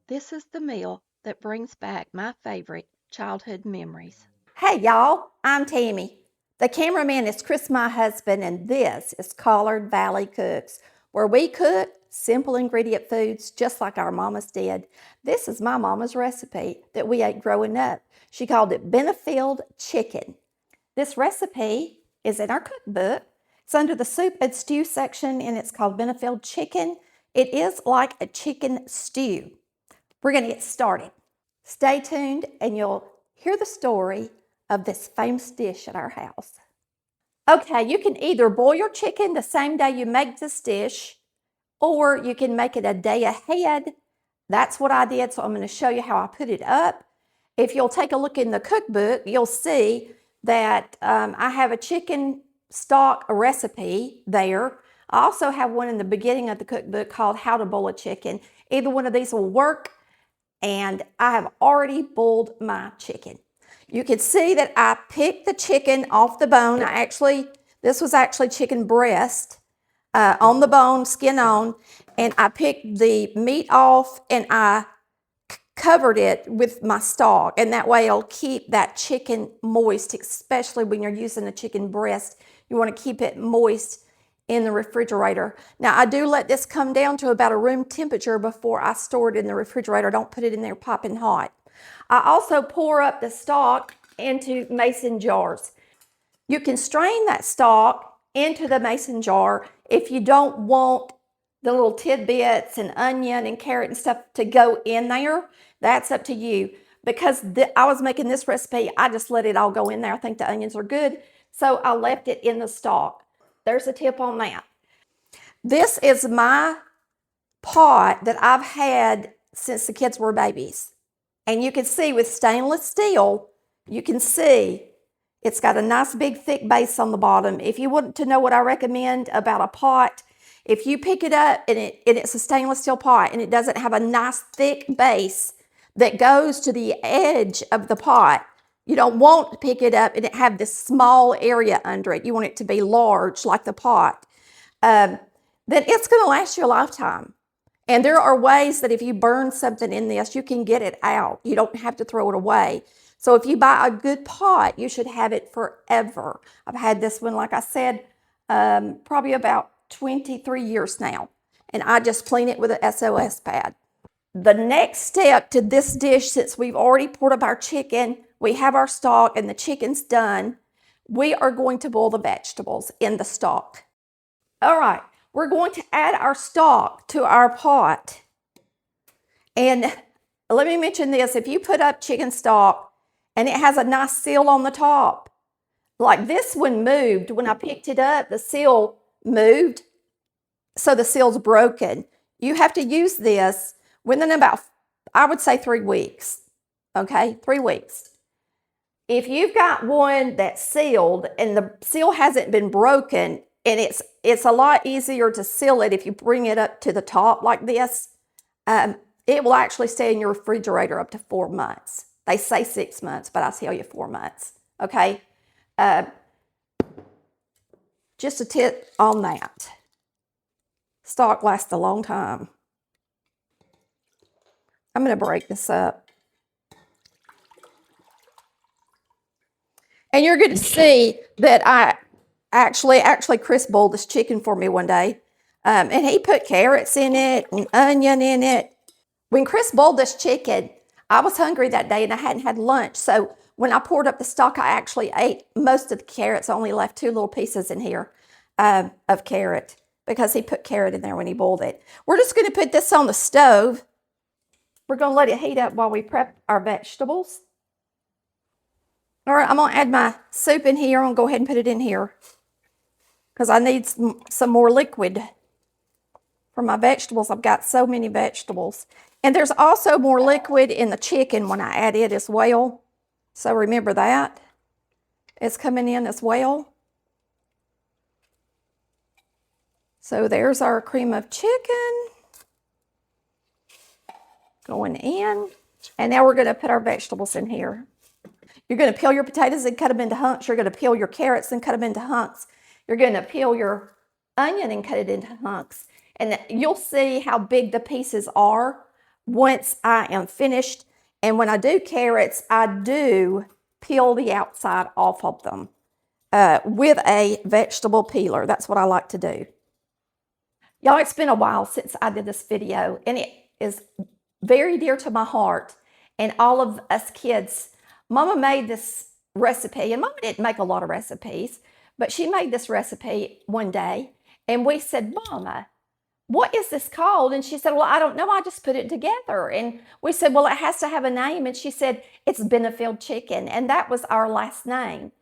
This is the meal that brings back my favorite childhood memories. Hey y'all, I'm Tammy. The cameraman is Chris, my husband, and this is Collard Valley Cooks, where we cook simple ingredient foods just like our mamas did. This is my mama's recipe that we ate growing up. She called it Benefield Chicken. This recipe is in our cookbook. It's under the soup and stew section, and it's called Benefield Chicken. It is like a chicken stew. We're going to get started. Stay tuned and you'll hear the story of this famous dish at our house. Okay, you can either boil your chicken the same day you make this dish, or you can make it a day ahead. That's what I did, so I'm going to show you how I put it up. If you'll take a look in the cookbook, you'll see that I have a chicken stock recipe there. I also have one in the beginning of the cookbook called How to Boil a Chicken. Either one of these will work, and I have already boiled my chicken. You can see that I picked the chicken off the bone. This was actually chicken breast on the bone, skin on, and I picked the meat off and I covered it with my stock, and that way it'll keep that chicken moist, especially when you're using a chicken breast. You want to keep it moist in the refrigerator. Now, I do let this come down to about a room temperature before I store it in the refrigerator. Don't put it in there piping hot. I also pour up the stock into mason jars. You can strain that stock into the mason jar if you don't want the little tidbits and onion and carrot and stuff to go in there. That's up to you. Because I was making this recipe, I just let it all go in there. I think the onions are good, so I left it in the stock. There's a tip on that. This is my pot that I've had since the kids were babies. And you can see with stainless steel, you can see it's got a nice big thick base on the bottom. If you want to know what I recommend about a pot, if you pick it up and it's a stainless steel pot and it doesn't have a nice thick base that goes to the edge of the pot, you don't want to pick it up and it have this small area under it. You want it to be large like the pot. Then it's going to last you a lifetime. And there are ways that if you burn something in this, you can get it out. You don't have to throw it away. So if you buy a good pot, you should have it forever. I've had this one, like I said, probably about 23 years now. And I just clean it with an SOS pad. The next step to this dish, since we've already poured up our chicken, we have our stock and the chicken's done, we are going to boil the vegetables in the stock. All right, we're going to add our stock to our pot. And let me mention this, if you put up chicken stock and it has a nice seal on the top, like this one moved, when I picked it up, the seal moved, so the seal's broken. You have to use this within about, I would say 3 weeks, okay, 3 weeks. If you've got one that's sealed and the seal hasn't been broken, and it's a lot easier to seal it if you bring it up to the top like this, it will actually stay in your refrigerator up to 4 months. They say 6 months, but I tell you 4 months, okay? Just a tip on that. Stock lasts a long time. I'm going to break this up. And you're going to see that I actually Chris boiled this chicken for me one day. And he put carrots in it and onion in it. When Chris boiled this chicken, I was hungry that day and I hadn't had lunch. So when I poured up the stock, I actually ate most of the carrots. I only left 2 little pieces in here of carrot because he put carrot in there when he boiled it. We're just going to put this on the stove. We're going to let it heat up while we prep our vegetables. All right, I'm going to add my soup in here. I'm going to go ahead and put it in here because I need some more liquid for my vegetables. I've got so many vegetables. And there's also more liquid in the chicken when I add it as well. So remember that. It's coming in as well. So there's our cream of chicken going in. And now we're going to put our vegetables in here. You're going to peel your potatoes and cut them into hunks. You're going to peel your carrots and cut them into hunks. You're going to peel your onion and cut it into hunks. And you'll see how big the pieces are once I am finished. And when I do carrots, I do peel the outside off of them with a vegetable peeler. That's what I like to do. Y'all, it's been a while since I did this video, and it is very dear to my heart and all of us kids. Mama made this recipe, and Mama didn't make a lot of recipes, but she made this recipe one day, and we said, Mama, what is this called? And she said, well, I don't know. I just put it together. And we said, well, it has to have a name. And she said, it's Benefield Chicken. And that was our last name.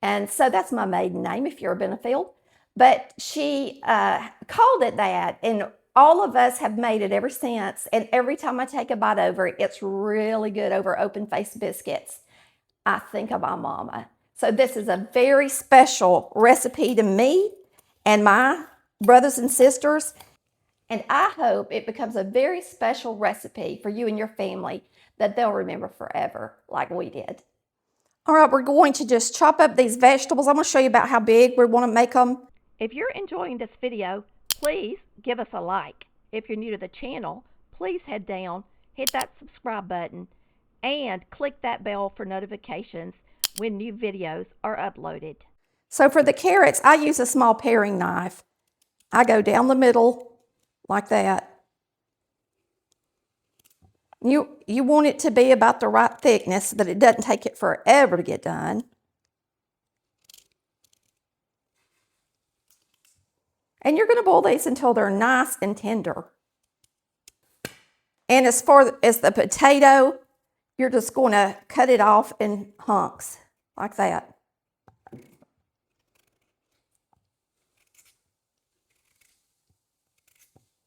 And so that's my maiden name if you're a Benefield. But she called it that. And all of us have made it ever since. And every time I take a bite over it, it's really good over open-faced biscuits. I think of my mama. So this is a very special recipe to me and my brothers and sisters. And I hope it becomes a very special recipe for you and your family that they'll remember forever, like we did. All right, we're going to just chop up these vegetables. I'm going to show you about how big we want to make them. If you're enjoying this video, please give us a like. If you're new to the channel, please head down, hit that subscribe button, and click that bell for notifications when new videos are uploaded. So for the carrots, I use a small paring knife. I go down the middle like that. You want it to be about the right thickness so that it doesn't take it forever to get done. And you're going to boil these until they're nice and tender. And as far as the potato, you're just going to cut it off in hunks like that.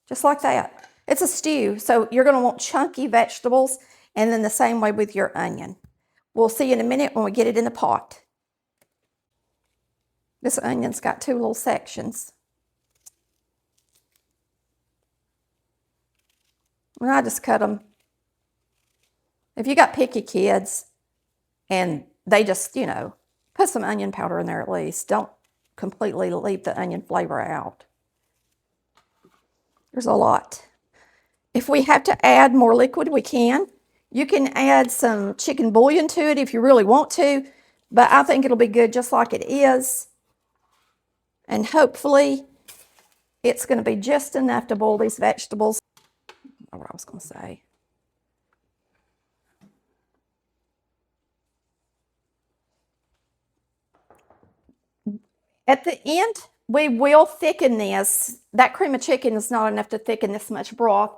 Just like that. It's a stew, so you're going to want chunky vegetables, and then the same way with your onion. We'll see you in a minute when we get it in the pot. This onion's got two little sections. And I just cut them. If you got picky kids and they just, put some onion powder in there at least. Don't completely leave the onion flavor out. There's a lot. If we have to add more liquid, we can. You can add some chicken bouillon to it if you really want to, but I think it'll be good just like it is. And hopefully it's going to be just enough to boil these vegetables. I don't know what I was going to say. At the end, we will thicken this. That cream of chicken is not enough to thicken this much broth.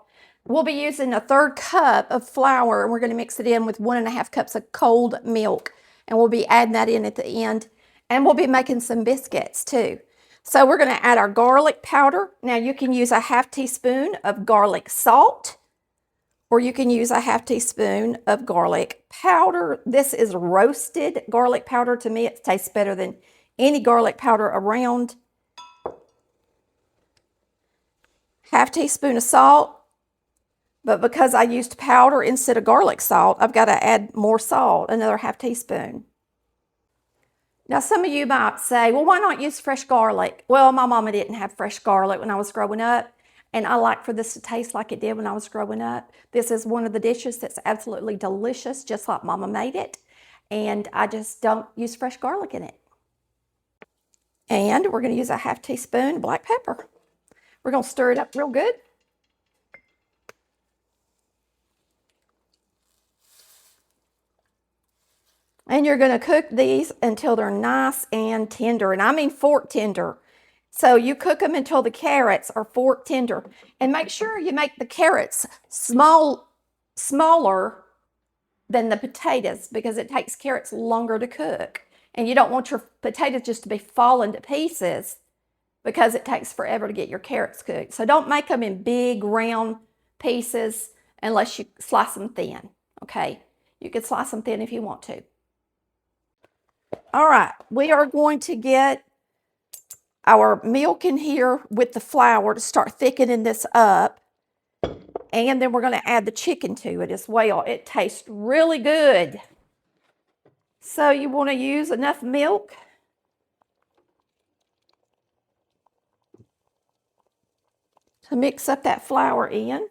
We'll be using 1/3 cup of flour, and we're going to mix it in with 1.5 cups of cold milk. And we'll be adding that in at the end. And we'll be making some biscuits too. So we're going to add our garlic powder. Now you can use a 1/2 teaspoon of garlic salt, or you can use a 1/2 teaspoon of garlic powder. This is roasted garlic powder. To me, it tastes better than any garlic powder around. 1/2 teaspoon of salt. But because I used powder instead of garlic salt, I've got to add more salt, another 1/2 teaspoon. Now, some of you might say, well, why not use fresh garlic? Well, my mama didn't have fresh garlic when I was growing up, and I like for this to taste like it did when I was growing up. This is one of the dishes that's absolutely delicious, just like Mama made it, and I just don't use fresh garlic in it. And we're going to use a 1/2 teaspoon black pepper. We're going to stir it up real good. And you're going to cook these until they're nice and tender. And I mean fork tender. So you cook them until the carrots are fork tender. And make sure you make the carrots smaller than the potatoes, because it takes carrots longer to cook. And you don't want your potatoes just to be falling to pieces, because it takes forever to get your carrots cooked. So don't make them in big round pieces unless you slice them thin. Okay, you can slice them thin if you want to. All right, we are going to get our milk in here with the flour to start thickening this up. And then we're going to add the chicken to it as well. It tastes really good. So you want to use enough milk to mix up that flour in.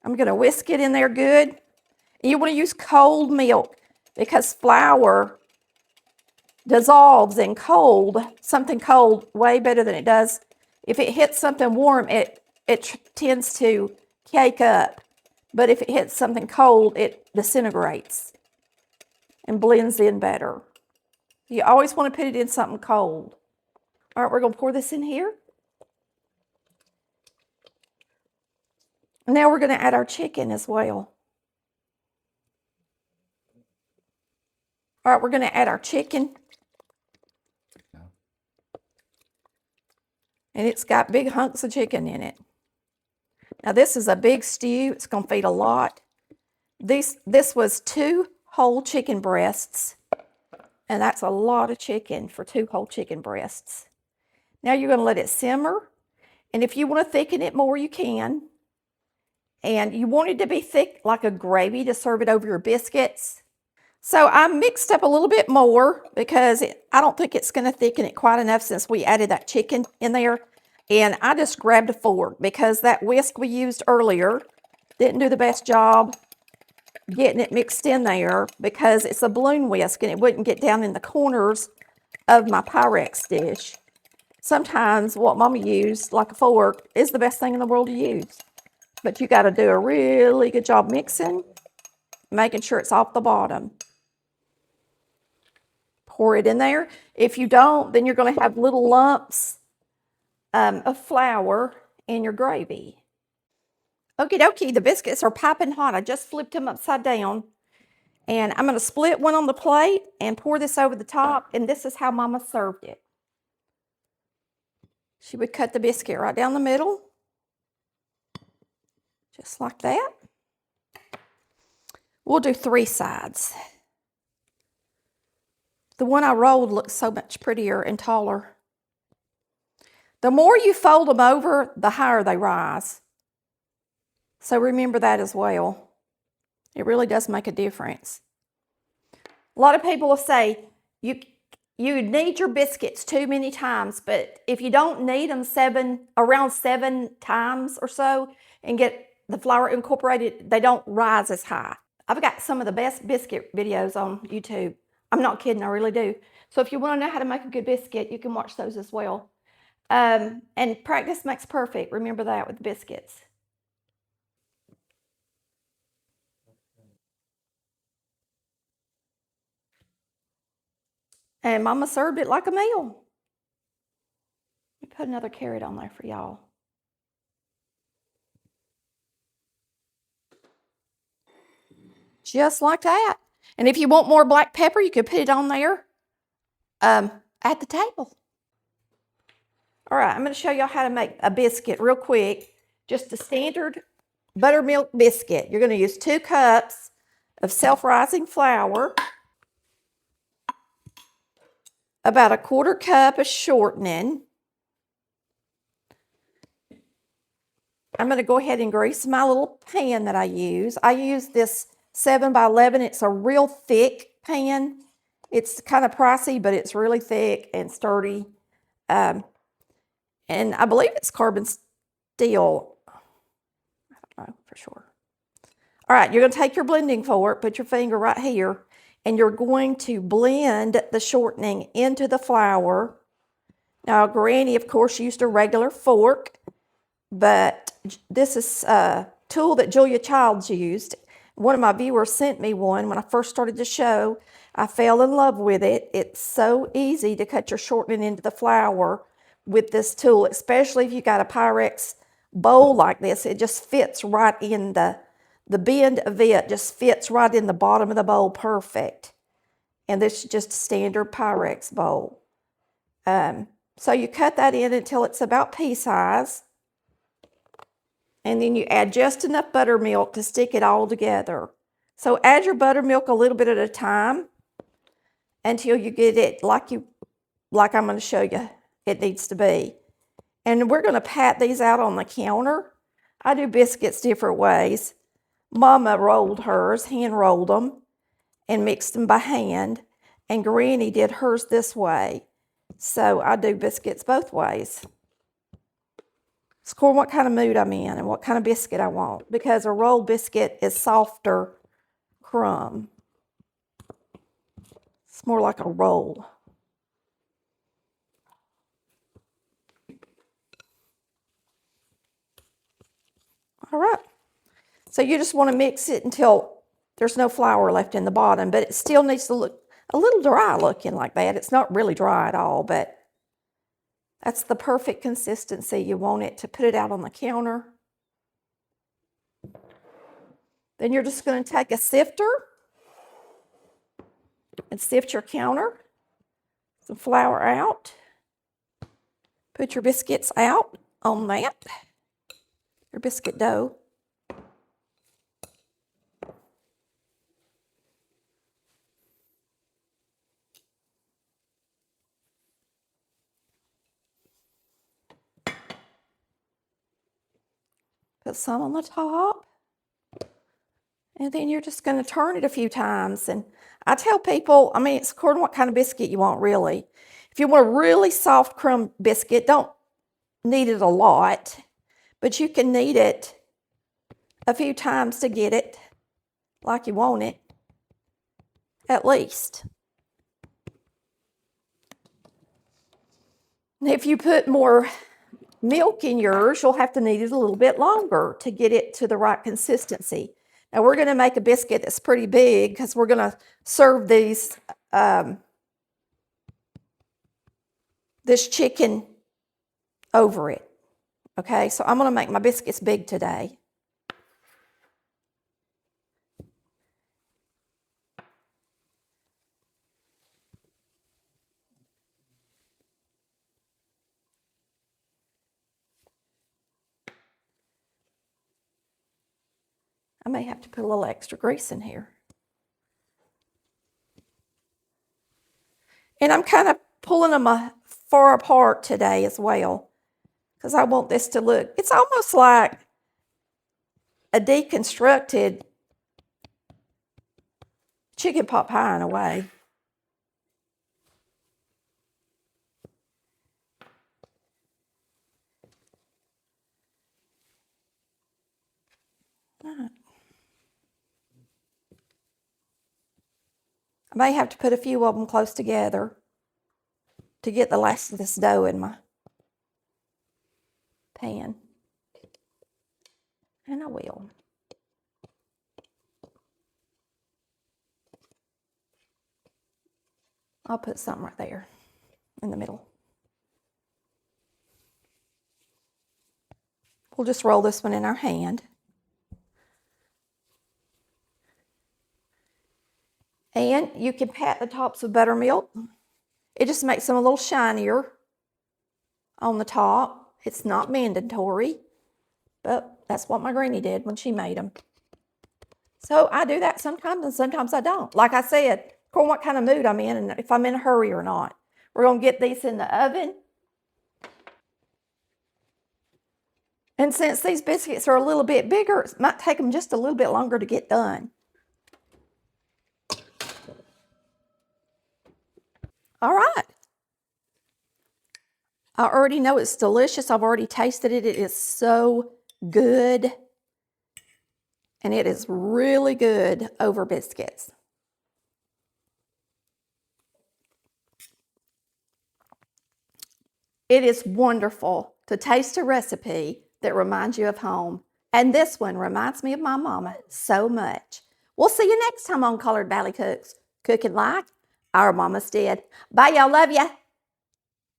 I'm going to whisk it in there good. And you want to use cold milk because flour dissolves in something cold, way better than it does. If it hits something warm, it tends to cake up. But if it hits something cold, it disintegrates and blends in better. You always want to put it in something cold. All right, we're going to pour this in here. Now we're going to add our chicken as well. All right, we're going to add our chicken. And it's got big hunks of chicken in it. Now this is a big stew. It's going to feed a lot. This was 2 whole chicken breasts. And that's a lot of chicken for 2 whole chicken breasts. Now you're going to let it simmer. And if you want to thicken it more, you can. And you want it to be thick like a gravy to serve it over your biscuits. So I mixed up a little bit more because I don't think it's going to thicken it quite enough since we added that chicken in there. And I just grabbed a fork because that whisk we used earlier didn't do the best job getting it mixed in there because it's a balloon whisk and it wouldn't get down in the corners of my Pyrex dish. Sometimes what Mama used, like a fork, is the best thing in the world to use. But you got to do a really good job mixing, making sure it's off the bottom. Pour it in there. If you don't, then you're going to have little lumps of flour in your gravy. Okie dokie, the biscuits are piping hot. I just flipped them upside down. And I'm going to split one on the plate and pour this over the top. And this is how Mama served it. She would cut the biscuit right down the middle. Just like that. We'll do 3 sides. The one I rolled looks so much prettier and taller. The more you fold them over, the higher they rise. So remember that as well. It really does make a difference. A lot of people will say, you need your biscuits too many times, but if you don't need them around 7 times or so and get the flour incorporated, they don't rise as high. I've got some of the best biscuit videos on YouTube. I'm not kidding, I really do. So if you want to know how to make a good biscuit, you can watch those as well. And practice makes perfect. Remember that with biscuits. And Mama served it like a meal. Let me put another carrot on there for y'all. Just like that. And if you want more black pepper, you could put it on there at the table. All right, I'm going to show y'all how to make a biscuit real quick. Just a standard buttermilk biscuit. You're going to use 2 cups of self-rising flour, about 1/4 cup of shortening. I'm going to go ahead and grease my little pan that I use. I use this 7x11. It's a real thick pan. It's kind of pricey, but it's really thick and sturdy. And I believe it's carbon steel. I don't know for sure. All right, you're going to take your blending fork, put your finger right here, and you're going to blend the shortening into the flour. Now, Granny, of course, used a regular fork, but this is a tool that Julia Childs used. One of my viewers sent me one when I first started the show. I fell in love with it. It's so easy to cut your shortening into the flour with this tool, especially if you got a Pyrex bowl like this. It just fits right in the bend of it, just fits right in the bottom of the bowl perfect. And this is just a standard Pyrex bowl. So you cut that in until it's about pea size. And then you add just enough buttermilk to stick it all together. So add your buttermilk a little bit at a time until you get it like I'm going to show you it needs to be. And we're going to pat these out on the counter. I do biscuits different ways. Mama rolled hers, hand rolled them, and mixed them by hand. And Granny did hers this way. So I do biscuits both ways. score what kind of mood I'm in and what kind of biscuit I want, because a rolled biscuit is softer crumb. It's more like a roll. All right. So you just want to mix it until there's no flour left in the bottom, but it still needs to look a little dry looking like that. It's not really dry at all, but that's the perfect consistency you want it to. Put it out on the counter. Then you're just going to take a sifter and sift your counter. Some flour out. Put your biscuits out on that. Your biscuit dough. Put some on the top. And then you're just going to turn it a few times. And I tell people, I mean, it's according to what kind of biscuit you want, really. If you want a really soft crumb biscuit, don't knead it a lot, but you can knead it a few times to get it like you want it, at least. And if you put more milk in yours, you'll have to knead it a little bit longer to get it to the right consistency. Now we're going to make a biscuit that's pretty big because we're going to serve these this chicken over it. Okay, so I'm going to make my biscuits big today. I may have to put a little extra grease in here. And I'm kind of pulling them far apart today as well, because I want this to look, it's almost like a deconstructed chicken pot pie in a way. Right. I may have to put a few of them close together to get the last of this dough in my pan. And I will. I'll put some right there in the middle. We'll just roll this one in our hand. And you can pat the tops with buttermilk. It just makes them a little shinier on the top. It's not mandatory, but that's what my granny did when she made them. So I do that sometimes and sometimes I don't. Like I said, according to what kind of mood I'm in and if I'm in a hurry or not. We're going to get these in the oven. And since these biscuits are a little bit bigger, it might take them just a little bit longer to get done. All right. I already know it's delicious. I've already tasted it. It is so good. And it is really good over biscuits. It is wonderful to taste a recipe that reminds you of home. And this one reminds me of my mama so much. We'll see you next time on Colored Valley Cooks, cooking like our mamas did. Bye, y'all. Love ya.